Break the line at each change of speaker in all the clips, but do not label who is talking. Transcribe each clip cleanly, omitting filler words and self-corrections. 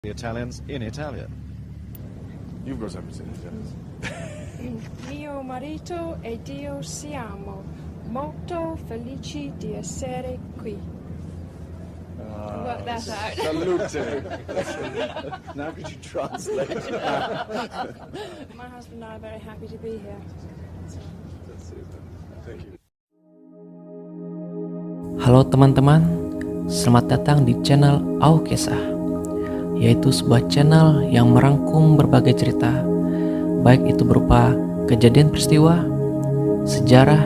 The Italians in Italia. You've got something to say in Italian.
Mio marito e io siamo molto felici di essere qui. Work that out.
Salute. Now could you translate?
My husband and I are very happy to be here.
Thank you.
Halo teman-teman, selamat datang di channel Aukesah, yaitu sebuah channel yang merangkum berbagai cerita, baik itu berupa kejadian peristiwa, sejarah,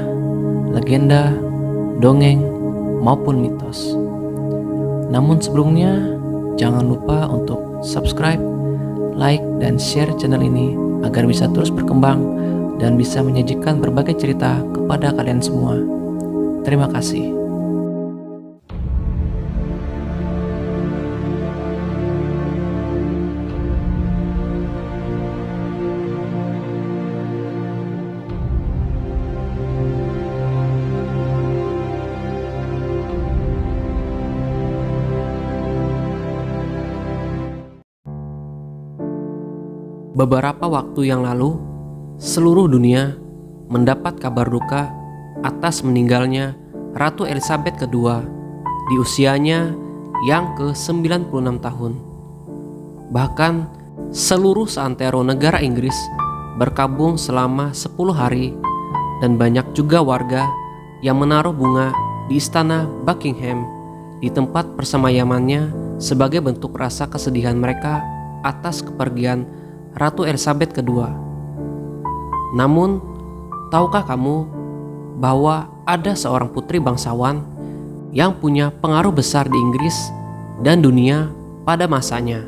legenda, dongeng, maupun mitos. Namun sebelumnya, jangan lupa untuk subscribe, like, dan share channel ini agar bisa terus berkembang dan bisa menyajikan berbagai cerita kepada kalian semua. Terima kasih. Beberapa waktu yang lalu, seluruh dunia mendapat kabar duka atas meninggalnya Ratu Elizabeth II di usianya yang ke-96 tahun. Bahkan seluruh seantero negara Inggris berkabung selama 10 hari dan banyak juga warga yang menaruh bunga di istana Buckingham di tempat persemayamannya sebagai bentuk rasa kesedihan mereka atas kepergian Ratu Elizabeth II. Namun, tahukah kamu bahwa ada seorang putri bangsawan yang punya pengaruh besar di Inggris dan dunia pada masanya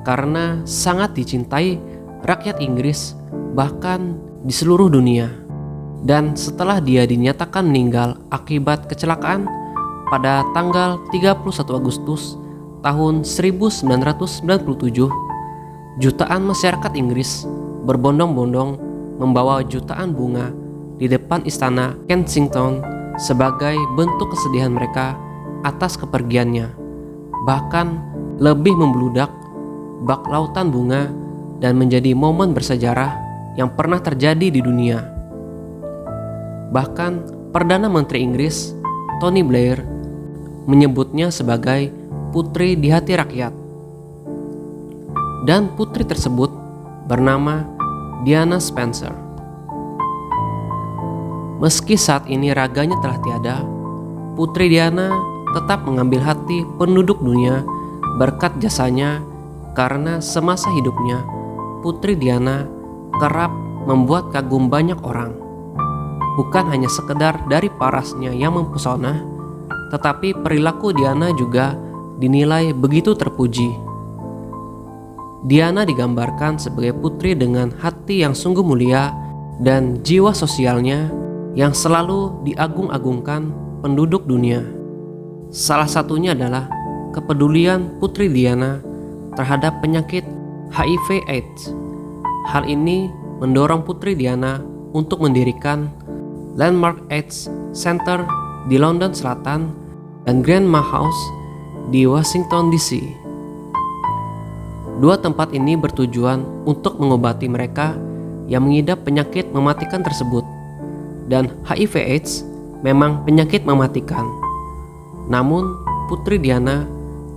karena sangat dicintai rakyat Inggris bahkan di seluruh dunia. Dan setelah dia dinyatakan meninggal akibat kecelakaan pada tanggal 31 Agustus tahun 1997, jutaan masyarakat Inggris berbondong-bondong membawa jutaan bunga di depan istana Kensington sebagai bentuk kesedihan mereka atas kepergiannya. Bahkan lebih membludak bak lautan bunga dan menjadi momen bersejarah yang pernah terjadi di dunia. Bahkan Perdana Menteri Inggris Tony Blair menyebutnya sebagai putri di hati rakyat. Dan putri tersebut bernama Diana Spencer. Meski saat ini raganya telah tiada, Putri Diana tetap mengambil hati penduduk dunia berkat jasanya, karena semasa hidupnya Putri Diana kerap membuat kagum banyak orang. Bukan hanya sekedar dari parasnya yang mempesona, tetapi perilaku Diana juga dinilai begitu terpuji. Diana digambarkan sebagai putri dengan hati yang sungguh mulia dan jiwa sosialnya yang selalu diagung-agungkan penduduk dunia. Salah satunya adalah kepedulian Putri Diana terhadap penyakit HIV/AIDS. Hal ini mendorong Putri Diana untuk mendirikan Landmark AIDS Center di London Selatan dan Grandma House di Washington DC. Dua tempat ini bertujuan untuk mengobati mereka yang mengidap penyakit mematikan tersebut. Dan HIV/AIDS memang penyakit mematikan. Namun, Putri Diana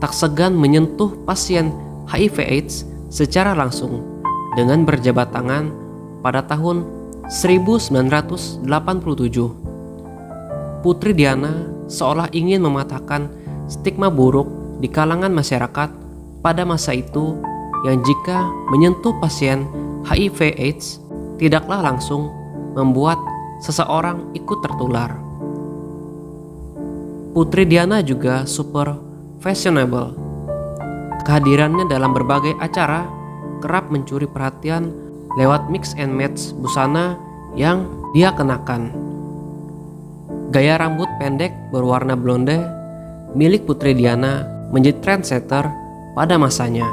tak segan menyentuh pasien HIV/AIDS secara langsung dengan berjabat tangan pada tahun 1987. Putri Diana seolah ingin mematahkan stigma buruk di kalangan masyarakat pada masa itu, yang jika menyentuh pasien HIV/AIDS tidaklah langsung membuat seseorang ikut tertular. Putri Diana juga super fashionable. Kehadirannya dalam berbagai acara kerap mencuri perhatian lewat mix and match busana yang dia kenakan. Gaya rambut pendek berwarna blonde milik Putri Diana menjadi trendsetter pada masanya.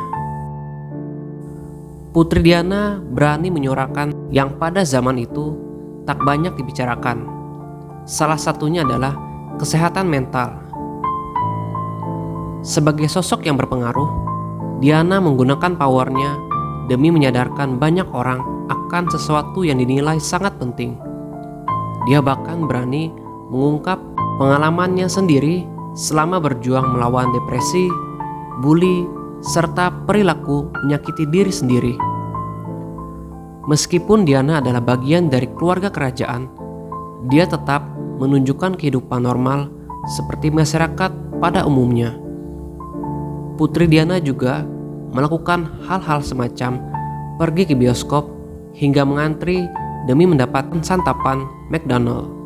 Putri Diana berani menyuarakan yang pada zaman itu tak banyak dibicarakan. Salah satunya adalah kesehatan mental. Sebagai sosok yang berpengaruh, Diana menggunakan powernya demi menyadarkan banyak orang akan sesuatu yang dinilai sangat penting. Dia bahkan berani mengungkap pengalamannya sendiri selama berjuang melawan depresi, bully, serta perilaku menyakiti diri sendiri. Meskipun Diana adalah bagian dari keluarga kerajaan, dia tetap menunjukkan kehidupan normal seperti masyarakat pada umumnya. Putri Diana juga melakukan hal-hal semacam pergi ke bioskop hingga mengantri demi mendapatkan santapan McDonald.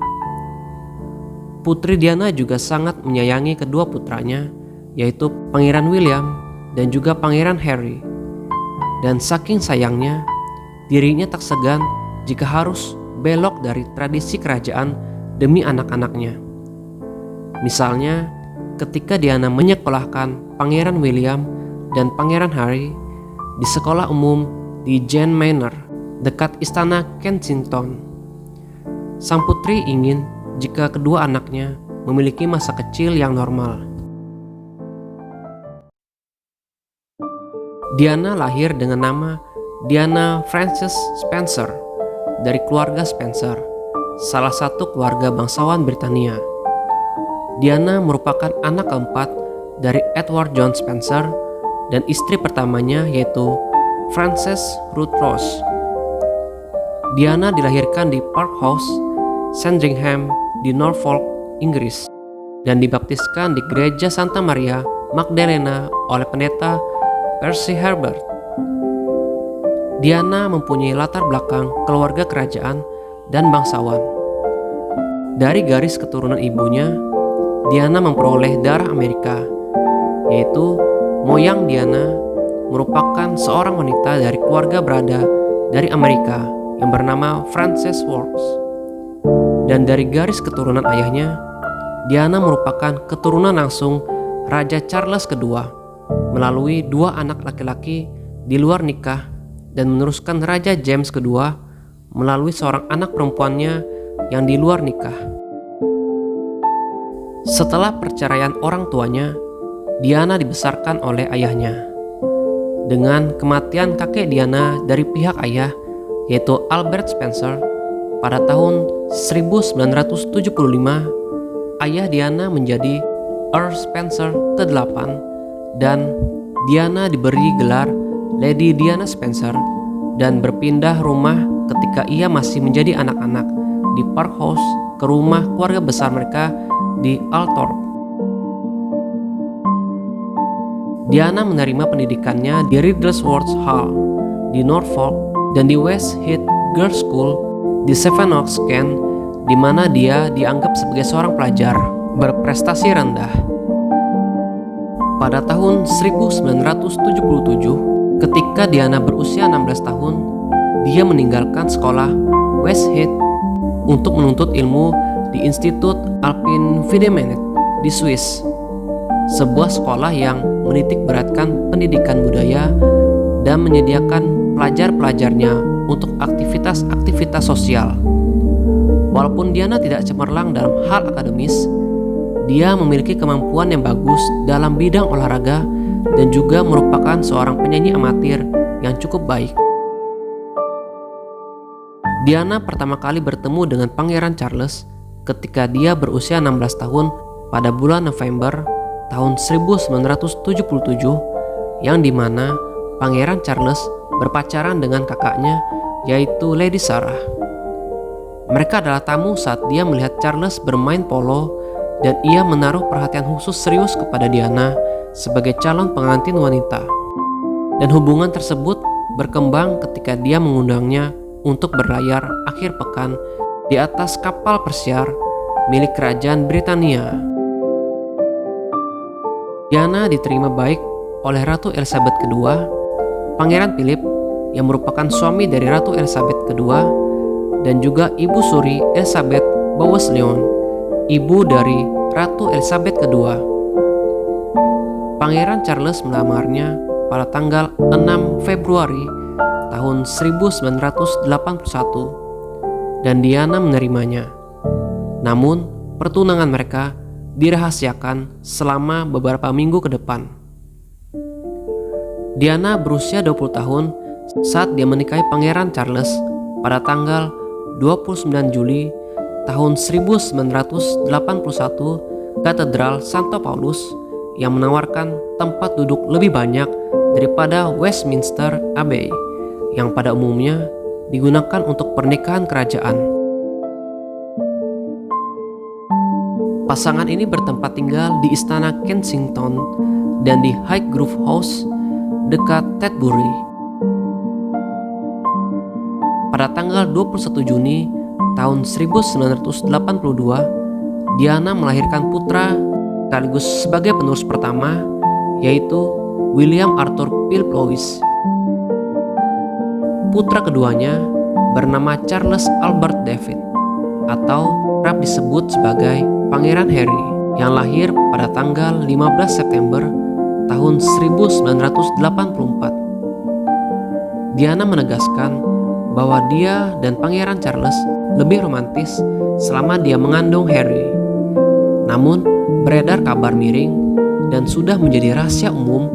Putri Diana juga sangat menyayangi kedua putranya, yaitu Pangeran William dan juga Pangeran Harry. Dan saking sayangnya, dirinya tak segan jika harus belok dari tradisi kerajaan demi anak-anaknya. Misalnya, ketika Diana menyekolahkan Pangeran William dan Pangeran Harry di sekolah umum di Jane Manor, dekat istana Kensington. Sang putri ingin jika kedua anaknya memiliki masa kecil yang normal. Diana lahir dengan nama Diana Frances Spencer dari keluarga Spencer, salah satu keluarga bangsawan Britania. Diana merupakan anak keempat dari Edward John Spencer dan istri pertamanya yaitu Frances Ruth Rose. Diana dilahirkan di Park House, Sandringham di Norfolk, Inggris, dan dibaptiskan di Gereja Santa Maria Magdalena oleh pendeta Percy Herbert. Diana mempunyai latar belakang keluarga kerajaan dan bangsawan. Dari garis keturunan ibunya, Diana memperoleh darah Amerika, yaitu moyang Diana merupakan seorang wanita dari keluarga berada dari Amerika yang bernama Frances Works. Dan dari garis keturunan ayahnya, Diana merupakan keturunan langsung Raja Charles II melalui dua anak laki-laki di luar nikah dan meneruskan Raja James II melalui seorang anak perempuannya yang di luar nikah. Setelah perceraian orang tuanya, Diana dibesarkan oleh ayahnya. Dengan kematian kakek Diana dari pihak ayah, yaitu Albert Spencer, pada tahun 1975, ayah Diana menjadi Earl Spencer ke-8 dan Diana diberi gelar Lady Diana Spencer dan berpindah rumah ketika ia masih menjadi anak-anak di Park House ke rumah keluarga besar mereka di Althorp. Diana menerima pendidikannya di Riddlesworth Hall di Norfolk dan di West Heath Girls' School di Sevenoaks, Kent, di mana dia dianggap sebagai seorang pelajar berprestasi rendah. Pada tahun 1977, ketika Diana berusia 16 tahun, dia meninggalkan sekolah West Heath untuk menuntut ilmu di Institut Alpin Fidemenet di Swiss, sebuah sekolah yang menitik beratkan pendidikan budaya dan menyediakan pelajar-pelajarnya untuk aktivitas-aktivitas sosial. Walaupun Diana tidak cemerlang dalam hal akademis, dia memiliki kemampuan yang bagus dalam bidang olahraga dan juga merupakan seorang penyanyi amatir yang cukup baik. Diana pertama kali bertemu dengan Pangeran Charles ketika dia berusia 16 tahun pada bulan November tahun 1977, yang dimana Pangeran Charles berpacaran dengan kakaknya yaitu Lady Sarah. Mereka adalah tamu saat dia melihat Charles bermain polo dan ia menaruh perhatian khusus serius kepada Diana sebagai calon pengantin wanita. Dan hubungan tersebut berkembang ketika dia mengundangnya untuk berlayar akhir pekan di atas kapal persiar milik kerajaan Britania. Diana diterima baik oleh Ratu Elizabeth II, Pangeran Philip yang merupakan suami dari Ratu Elizabeth II, dan juga Ibu Suri Elizabeth Bowes-Lyon, ibu dari Ratu Elizabeth II. Pangeran Charles melamarnya pada tanggal 6 Februari tahun 1981 dan Diana menerimanya. Namun, pertunangan mereka dirahasiakan selama beberapa minggu ke depan. Diana berusia 20 tahun saat dia menikahi Pangeran Charles pada tanggal 29 Juli tahun 1981 Katedral Santo Paulus yang menawarkan tempat duduk lebih banyak daripada Westminster Abbey yang pada umumnya digunakan untuk pernikahan kerajaan. Pasangan ini bertempat tinggal di Istana Kensington dan di Highgrove House dekat Tetbury. Pada tanggal 21 Juni tahun 1982, Diana melahirkan putra sekaligus sebagai penerus pertama, yaitu William Arthur Philip Louis. Putra keduanya bernama Charles Albert David atau kerap disebut sebagai Pangeran Harry yang lahir pada tanggal 15 September tahun 1984. Diana menegaskan bahwa dia dan Pangeran Charles lebih romantis selama dia mengandung Harry. Namun, beredar kabar miring dan sudah menjadi rahasia umum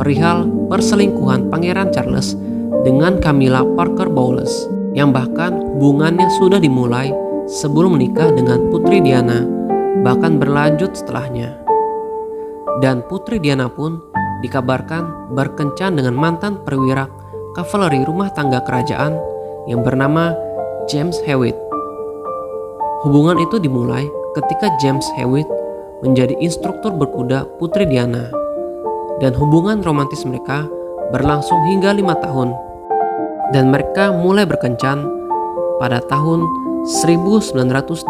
perihal perselingkuhan Pangeran Charles dengan Camilla Parker Bowles yang bahkan hubungannya sudah dimulai sebelum menikah dengan Putri Diana, bahkan berlanjut setelahnya. Dan Putri Diana pun dikabarkan berkencan dengan mantan perwira kavaleri rumah tangga kerajaan yang bernama James Hewitt. Hubungan itu dimulai ketika James Hewitt menjadi instruktur berkuda Putri Diana, dan hubungan romantis mereka berlangsung hingga 5 tahun, dan mereka mulai berkencan pada tahun 1986.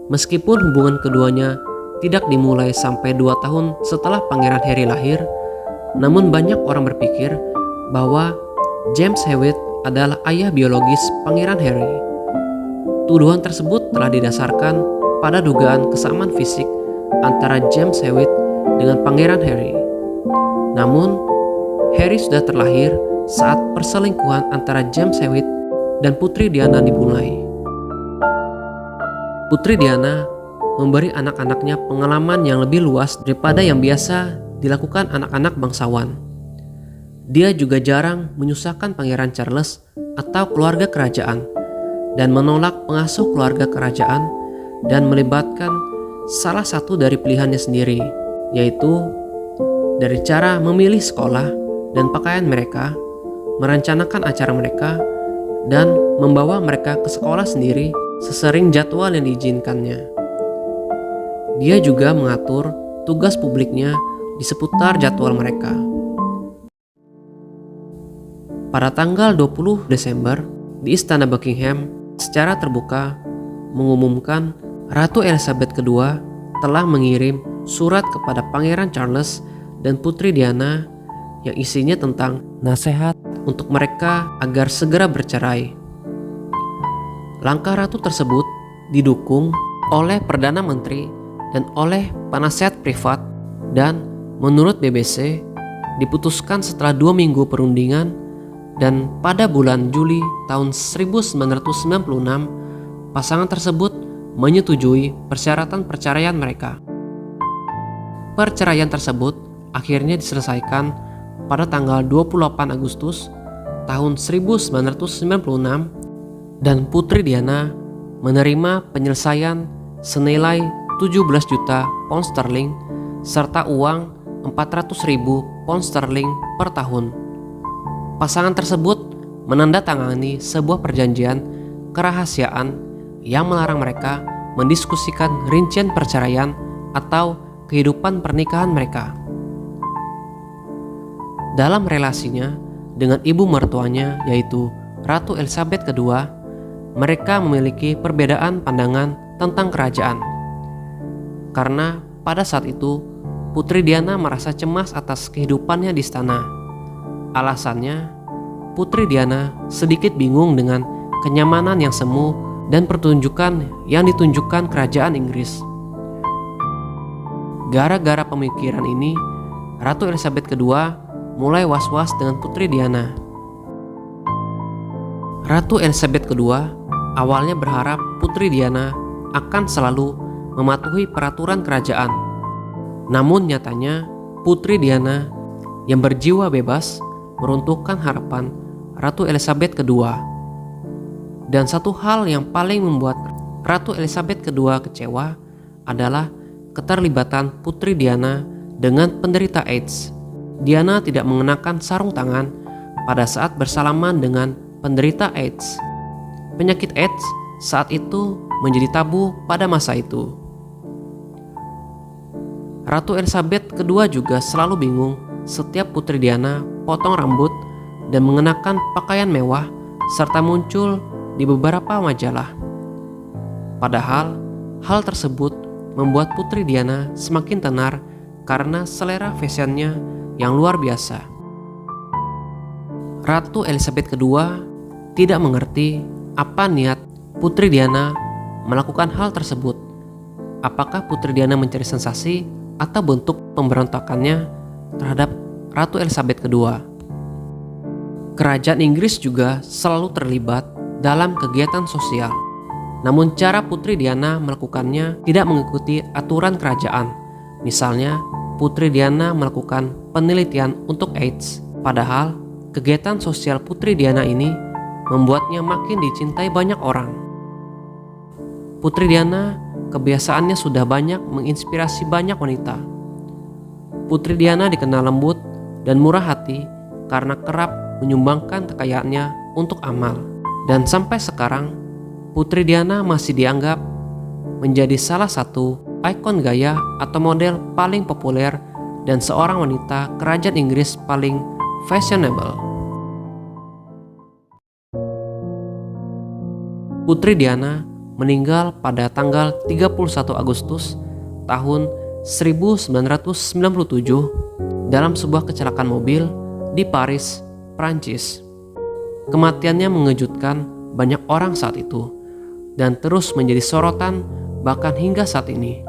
Meskipun hubungan keduanya tidak dimulai sampai 2 tahun setelah Pangeran Harry lahir, namun banyak orang berpikir bahwa James Hewitt adalah ayah biologis Pangeran Harry. Tuduhan tersebut telah didasarkan pada dugaan kesamaan fisik antara James Hewitt dengan Pangeran Harry. Namun, Harry sudah terlahir saat perselingkuhan antara James Hewitt dan Putri Diana dimulai. Putri Diana memberi anak-anaknya pengalaman yang lebih luas daripada yang biasa dilakukan anak-anak bangsawan. Dia juga jarang menyusahkan Pangeran Charles atau keluarga kerajaan dan menolak pengasuh keluarga kerajaan dan melibatkan salah satu dari pilihannya sendiri, yaitu dari cara memilih sekolah dan pakaian mereka, merencanakan acara mereka, dan membawa mereka ke sekolah sendiri sesering jadwal yang diizinkannya. Dia juga mengatur tugas publiknya di seputar jadwal mereka. Pada tanggal 20 Desember, di Istana Buckingham secara terbuka mengumumkan Ratu Elizabeth II telah mengirim surat kepada Pangeran Charles dan Putri Diana yang isinya tentang nasihat untuk mereka agar segera bercerai. Langkah ratu tersebut didukung oleh Perdana Menteri dan oleh penasihat privat, dan menurut BBC diputuskan setelah 2 minggu perundingan, dan pada bulan Juli tahun 1996 pasangan tersebut menyetujui persyaratan perceraian mereka. Perceraian tersebut akhirnya diselesaikan pada tanggal 28 Agustus tahun 1996, dan Putri Diana menerima penyelesaian senilai 17 juta pound sterling serta uang 400.000 pound sterling per tahun. Pasangan tersebut menandatangani sebuah perjanjian kerahasiaan yang melarang mereka mendiskusikan rincian perceraian atau kehidupan pernikahan mereka. Dalam relasinya dengan ibu mertuanya, yaitu Ratu Elizabeth II, mereka memiliki perbedaan pandangan tentang kerajaan. Karena pada saat itu Putri Diana merasa cemas atas kehidupannya di istana. Alasannya, Putri Diana sedikit bingung dengan kenyamanan yang semu dan pertunjukan yang ditunjukkan kerajaan Inggris. Gara-gara pemikiran ini, Ratu Elizabeth II mulai was-was dengan Putri Diana. Ratu Elizabeth II awalnya berharap Putri Diana akan selalu mematuhi peraturan kerajaan. Namun nyatanya Putri Diana yang berjiwa bebas meruntuhkan harapan Ratu Elizabeth II. Dan satu hal yang paling membuat Ratu Elizabeth II kecewa adalah keterlibatan Putri Diana dengan penderita AIDS. Diana tidak mengenakan sarung tangan pada saat bersalaman dengan penderita AIDS. Penyakit AIDS saat itu menjadi tabu pada masa itu. Ratu Elizabeth II juga selalu bingung setiap Putri Diana potong rambut dan mengenakan pakaian mewah serta muncul di beberapa majalah. Padahal hal tersebut membuat Putri Diana semakin tenar karena selera fashionnya yang luar biasa. Ratu Elizabeth II tidak mengerti apa niat Putri Diana melakukan hal tersebut. Apakah Putri Diana mencari sensasi atau bentuk pemberontakannya terhadap Ratu Elizabeth II? Kerajaan Inggris juga selalu terlibat dalam kegiatan sosial. Namun cara Putri Diana melakukannya tidak mengikuti aturan kerajaan. Misalnya, Putri Diana melakukan penelitian untuk AIDS. Padahal, kegiatan sosial Putri Diana ini membuatnya makin dicintai banyak orang. Putri Diana kebiasaannya sudah banyak menginspirasi banyak wanita. Putri Diana dikenal lembut dan murah hati karena kerap menyumbangkan kekayaannya untuk amal. Dan sampai sekarang, Putri Diana masih dianggap menjadi salah satu ikon gaya atau model paling populer dan seorang wanita kerajaan Inggris paling fashionable. Putri Diana meninggal pada tanggal 31 Agustus tahun 1997 dalam sebuah kecelakaan mobil di Paris, Prancis. Kematiannya mengejutkan banyak orang saat itu dan terus menjadi sorotan bahkan hingga saat ini.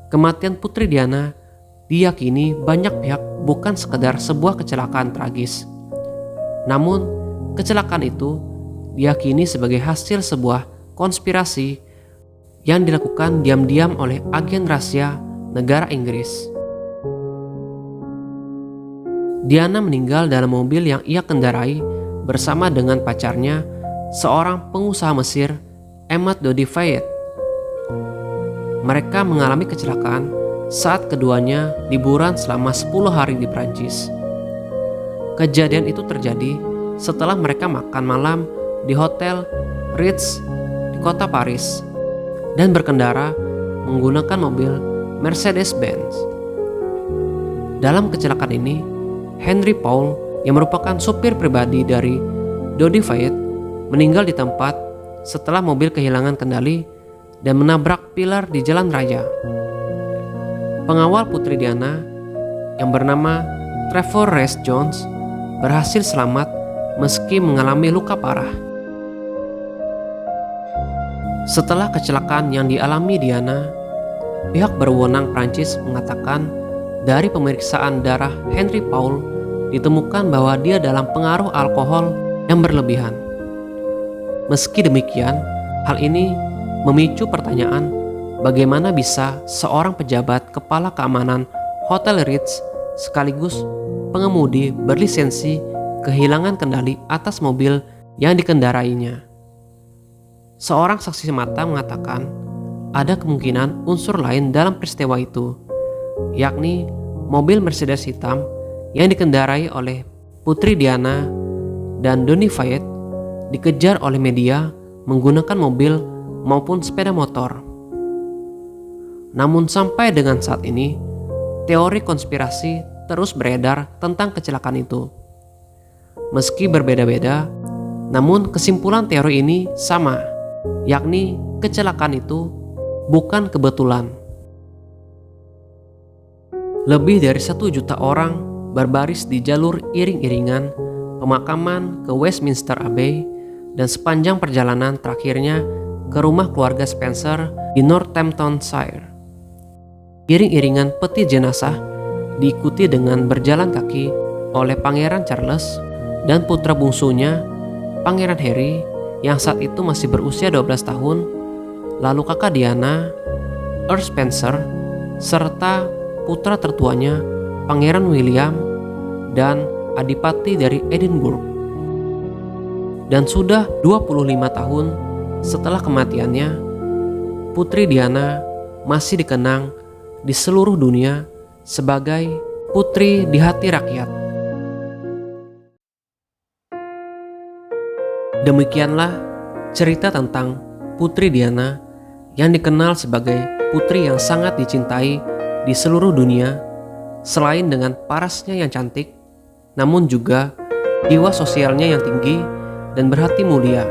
Kematian Putri Diana diyakini banyak pihak bukan sekedar sebuah kecelakaan tragis. Namun, kecelakaan itu diyakini sebagai hasil sebuah konspirasi yang dilakukan diam-diam oleh agen rahasia negara Inggris. Diana meninggal dalam mobil yang ia kendarai bersama dengan pacarnya, seorang pengusaha Mesir, Ahmad Dodi Fayed. Mereka mengalami kecelakaan saat keduanya liburan selama 10 hari di Prancis. Kejadian itu terjadi setelah mereka makan malam di Hotel Ritz di kota Paris dan berkendara menggunakan mobil Mercedes-Benz. Dalam kecelakaan ini, Henry Paul yang merupakan sopir pribadi dari Dodi Fayed meninggal di tempat setelah mobil kehilangan kendali dan menabrak pilar di jalan raya. Pengawal Putri Diana yang bernama Trevor Rhys Jones berhasil selamat meski mengalami luka parah. Setelah kecelakaan yang dialami Diana, pihak berwenang Prancis mengatakan dari pemeriksaan darah Henry Paul ditemukan bahwa dia dalam pengaruh alkohol yang berlebihan. Meski demikian, hal ini memicu pertanyaan bagaimana bisa seorang pejabat kepala keamanan Hotel Ritz sekaligus pengemudi berlisensi kehilangan kendali atas mobil yang dikendarainya. Seorang saksi mata mengatakan ada kemungkinan unsur lain dalam peristiwa itu, yakni mobil Mercedes hitam yang dikendarai oleh Putri Diana dan Dodi Fayed dikejar oleh media menggunakan mobil maupun sepeda motor. Namun sampai dengan saat ini, teori konspirasi terus beredar tentang kecelakaan itu. Meski berbeda-beda, namun kesimpulan teori ini sama, yakni kecelakaan itu bukan kebetulan. Lebih dari 1 juta orang berbaris di jalur iring-iringan pemakaman ke Westminster Abbey dan sepanjang perjalanan terakhirnya ke rumah keluarga Spencer di Northamptonshire. Iring-iringan peti jenazah diikuti dengan berjalan kaki oleh Pangeran Charles dan putra bungsunya Pangeran Harry yang saat itu masih berusia 12 tahun, lalu kakak Diana, Earl Spencer, serta putra tertuanya Pangeran William dan Adipati dari Edinburgh. Dan sudah 25 tahun setelah kematiannya, Putri Diana masih dikenang di seluruh dunia sebagai putri di hati rakyat. Demikianlah cerita tentang Putri Diana yang dikenal sebagai putri yang sangat dicintai di seluruh dunia, selain dengan parasnya yang cantik, namun juga jiwa sosialnya yang tinggi dan berhati mulia.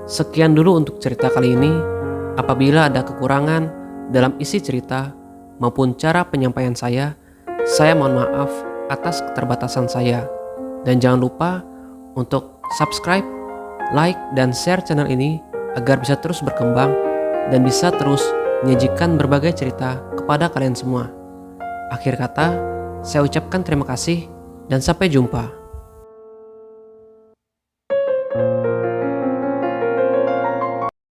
Sekian dulu untuk cerita kali ini. Apabila ada kekurangan dalam isi cerita maupun cara penyampaian saya mohon maaf atas keterbatasan saya. Dan jangan lupa untuk subscribe, like, dan share channel ini agar bisa terus berkembang dan bisa terus menyajikan berbagai cerita kepada kalian semua. Akhir kata, saya ucapkan terima kasih dan sampai jumpa.